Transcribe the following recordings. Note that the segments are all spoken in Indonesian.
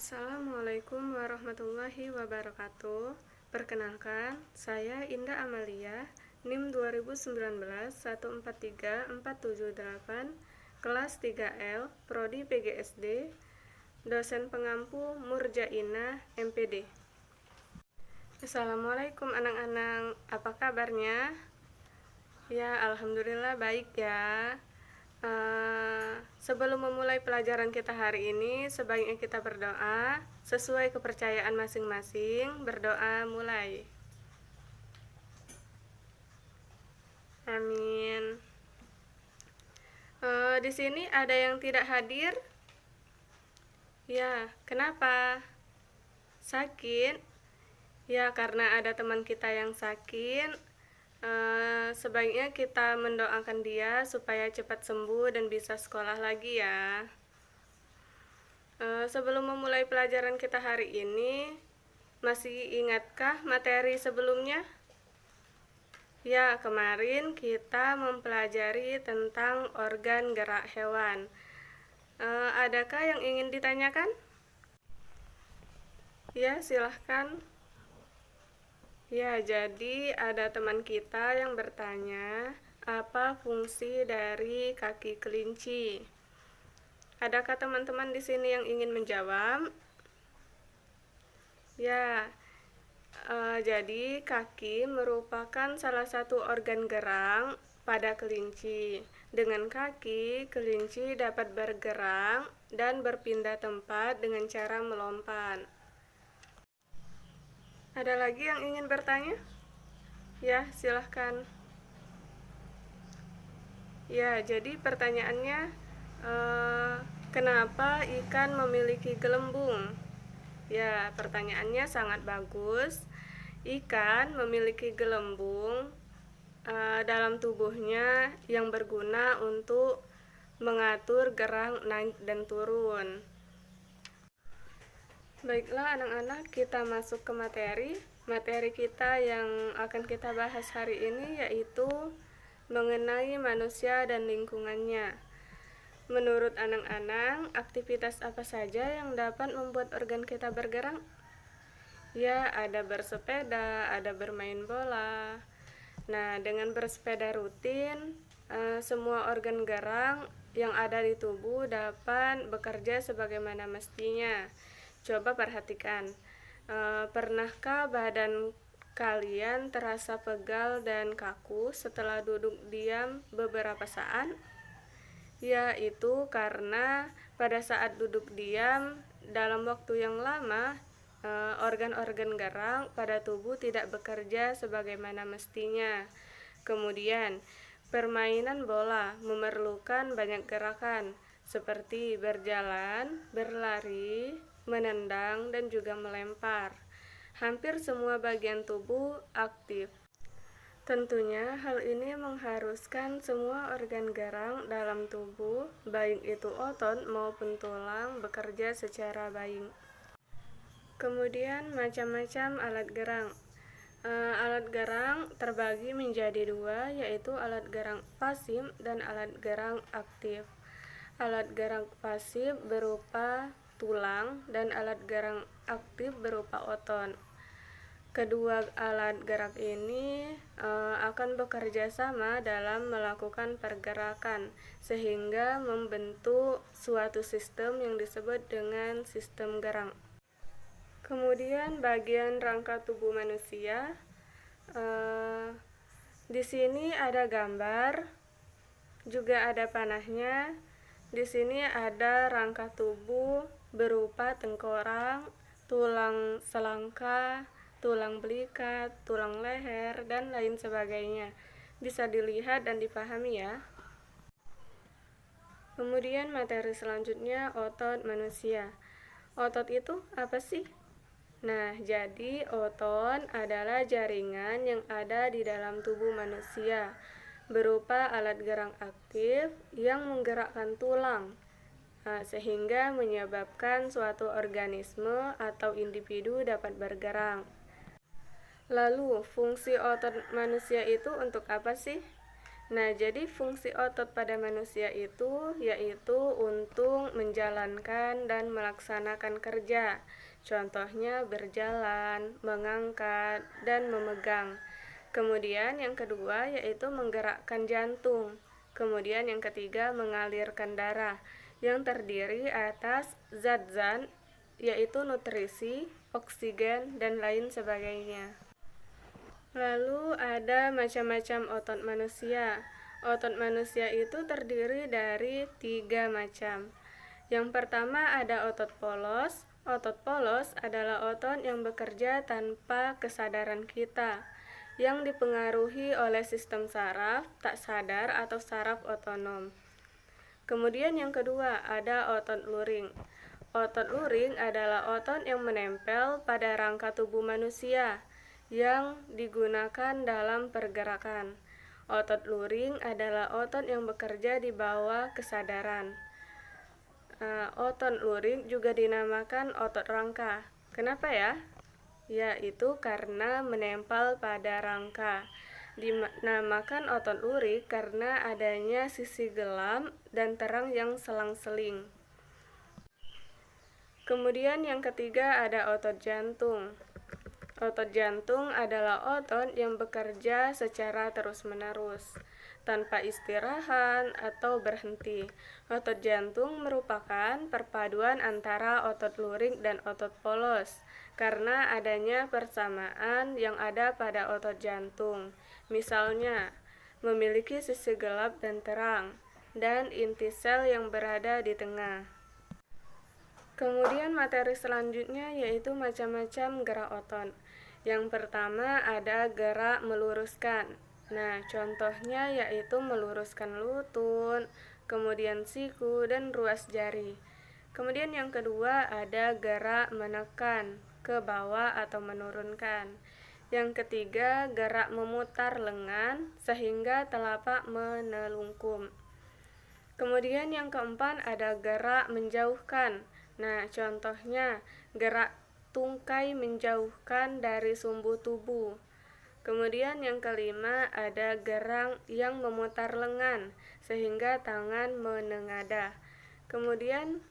Assalamualaikum warahmatullahi wabarakatuh. Perkenalkan, saya Indah Amalia, NIM 2019 143478, kelas 3L, Prodi PGSD, dosen pengampu Murjainah, MPD. Assalamualaikum anak-anak, apa kabarnya? Ya, alhamdulillah baik ya. Sebelum memulai pelajaran kita hari ini, sebaiknya kita berdoa sesuai kepercayaan masing-masing. Berdoa mulai. Amin. Di sini ada yang tidak hadir? Ya, kenapa? Sakit? Ya, karena ada teman kita yang sakit. Sebaiknya kita mendoakan dia supaya cepat sembuh dan bisa sekolah lagi ya. Sebelum memulai pelajaran kita hari ini, masih ingatkah materi sebelumnya? Ya, kemarin kita mempelajari tentang organ gerak hewan. Adakah yang ingin ditanyakan? Ya, silahkan. Ya, jadi ada teman kita yang bertanya, apa fungsi dari kaki kelinci? Adakah teman-teman di sini yang ingin menjawab? Ya, jadi kaki merupakan salah satu organ gerak pada kelinci. Dengan kaki, kelinci dapat bergerak dan berpindah tempat dengan cara melompat. Ada lagi yang ingin bertanya? Ya, silahkan. Ya, jadi pertanyaannya, kenapa ikan memiliki gelembung? Ya, pertanyaannya sangat bagus. Ikan memiliki gelembung dalam tubuhnya yang berguna untuk mengatur gerak naik dan turun. Baiklah anak-anak, kita masuk ke materi. Materi kita yang akan kita bahas hari ini yaitu mengenai manusia dan lingkungannya. Menurut anak-anak, aktivitas apa saja yang dapat membuat organ kita bergerak? Ya, ada bersepeda, ada bermain bola. Nah, dengan bersepeda rutin, semua organ gerak yang ada di tubuh dapat bekerja sebagaimana mestinya. Coba perhatikan, pernahkah badan kalian terasa pegal dan kaku setelah duduk diam beberapa saat? Ya, itu karena pada saat duduk diam dalam waktu yang lama, organ-organ gerak pada tubuh tidak bekerja sebagaimana mestinya. Kemudian, permainan bola memerlukan banyak gerakan seperti berjalan, berlari, menendang, dan juga melempar. Hampir semua bagian tubuh aktif. Tentunya hal ini mengharuskan semua organ gerak dalam tubuh, baik itu otot maupun tulang, bekerja secara baik. Kemudian macam-macam alat gerak. Alat gerak terbagi menjadi dua, yaitu alat gerak pasif dan alat gerak aktif. Alat gerak pasif berupa tulang dan alat gerak aktif berupa otot. Kedua alat gerak ini akan bekerja sama dalam melakukan pergerakan sehingga membentuk suatu sistem yang disebut dengan sistem gerak. Kemudian bagian rangka tubuh manusia. Di sini ada gambar, juga ada panahnya. Di sini ada rangka tubuh berupa tengkorak, tulang selangka, tulang belikat, tulang leher, dan lain sebagainya. Bisa dilihat dan dipahami ya. Kemudian materi selanjutnya, otot manusia. Otot itu apa sih? Nah, jadi otot adalah jaringan yang ada di dalam tubuh manusia, berupa alat gerak aktif yang menggerakkan tulang, sehingga menyebabkan suatu organisme atau individu dapat bergerak. Lalu, fungsi otot manusia itu untuk apa sih? Nah, jadi fungsi otot pada manusia itu yaitu untuk menjalankan dan melaksanakan kerja. Contohnya berjalan, mengangkat, dan memegang. Kemudian yang kedua yaitu menggerakkan jantung. Kemudian yang ketiga mengalirkan darah yang terdiri atas zat-zat yaitu nutrisi, oksigen, dan lain sebagainya. Lalu ada macam-macam otot manusia. Otot manusia itu terdiri dari 3 macam. Yang pertama ada otot polos. Otot polos adalah otot yang bekerja tanpa kesadaran kita, yang dipengaruhi oleh sistem saraf tak sadar atau saraf otonom. Kemudian yang kedua ada otot luring. Otot luring adalah otot yang menempel pada rangka tubuh manusia yang digunakan dalam pergerakan. Otot luring adalah otot yang bekerja di bawah kesadaran. Otot luring juga dinamakan otot rangka. Kenapa ya? Yaitu karena menempel pada rangka. Dinamakan otot luring karena adanya sisi gelap dan terang yang selang-seling. Kemudian yang ketiga ada otot jantung. Otot jantung adalah otot yang bekerja secara terus-menerus, tanpa istirahat atau berhenti. Otot jantung merupakan perpaduan antara otot luring dan otot polos, karena adanya persamaan yang ada pada otot jantung. Misalnya, memiliki sisi gelap dan terang, dan inti sel yang berada di tengah. Kemudian materi selanjutnya yaitu macam-macam gerak otot. Yang pertama ada gerak meluruskan. Nah, contohnya yaitu meluruskan lutut, kemudian siku, dan ruas jari. Kemudian yang kedua ada gerak menekan ke bawah atau menurunkan. Yang ketiga gerak memutar lengan sehingga telapak menelungkup. Kemudian yang keempat ada gerak menjauhkan. Nah, contohnya gerak tungkai menjauhkan dari sumbu tubuh. Kemudian yang kelima ada gerak yang memutar lengan sehingga tangan menengadah. Kemudian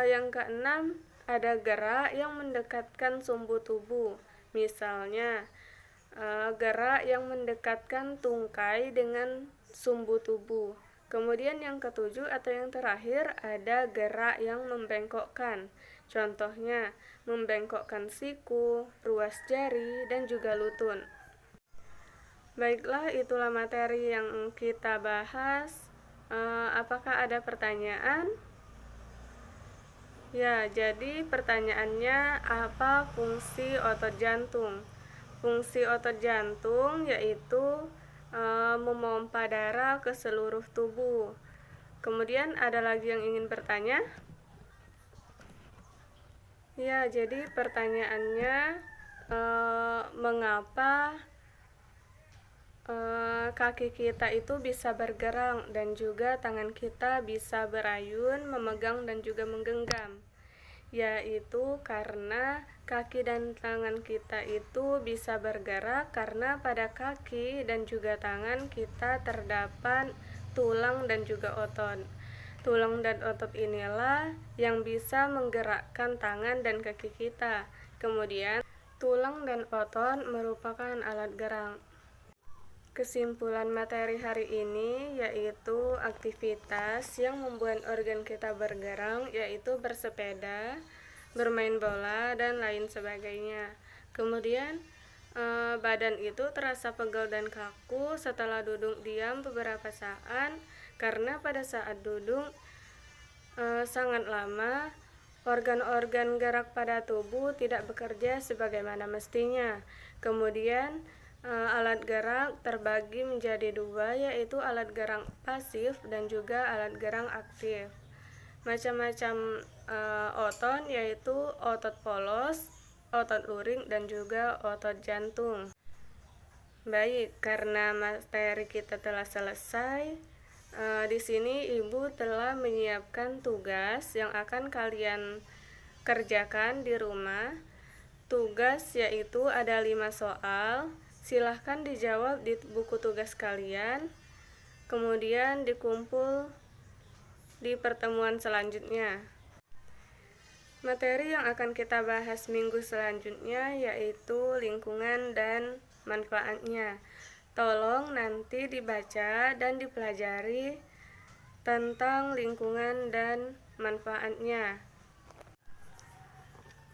yang keenam ada gerak yang mendekatkan sumbu tubuh. Misalnya gerak yang mendekatkan tungkai dengan sumbu tubuh. Kemudian yang ketujuh atau yang terakhir ada gerak yang membengkokkan. Contohnya membengkokkan siku, ruas jari, dan juga lutut. Baiklah, itulah materi yang kita bahas. Apakah ada pertanyaan? Ya, jadi pertanyaannya apa fungsi otot jantung? Fungsi otot jantung yaitu memompa darah ke seluruh tubuh. Kemudian ada lagi yang ingin bertanya? Ya, jadi pertanyaannya mengapa kaki kita itu bisa bergerak dan juga tangan kita bisa berayun, memegang dan juga menggenggam? Yaitu karena kaki dan tangan kita itu bisa bergerak karena pada kaki dan juga tangan kita terdapat tulang dan juga otot. Tulang dan otot inilah yang bisa menggerakkan tangan dan kaki kita. Kemudian, tulang dan otot merupakan alat gerak. Kesimpulan materi hari ini yaitu aktivitas yang membuat organ kita bergerak, yaitu bersepeda, bermain bola, dan lain sebagainya. Kemudian badan itu terasa pegal dan kaku setelah duduk diam beberapa saat, karena pada saat duduk sangat lama, organ-organ gerak pada tubuh tidak bekerja sebagaimana mestinya. Kemudian alat gerak terbagi menjadi dua, yaitu alat gerak pasif dan juga alat gerak aktif. Macam-macam otot yaitu otot polos, otot luring, dan juga otot jantung. Baik, karena materi kita telah selesai, di sini Ibu telah menyiapkan tugas yang akan kalian kerjakan di rumah. Tugas yaitu ada 5 soal. Silahkan dijawab di buku tugas kalian. kemudian dikumpul di pertemuan selanjutnya. Materi yang akan kita bahas minggu selanjutnya yaitu lingkungan dan manfaatnya. Tolong nanti dibaca dan dipelajari tentang lingkungan dan manfaatnya.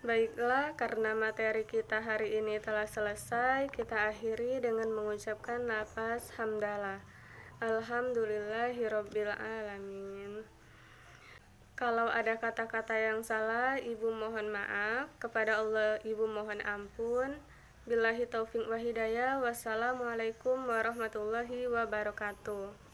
Baiklah, karena materi kita hari ini telah selesai, kita akhiri dengan mengucapkan lafaz hamdalah. Alhamdulillahirabbil alamin. Kalau ada kata-kata yang salah, Ibu mohon maaf. Kepada Allah, Ibu mohon ampun. Billahi taufik wa hidayah. Wassalamualaikum warahmatullahi wabarakatuh.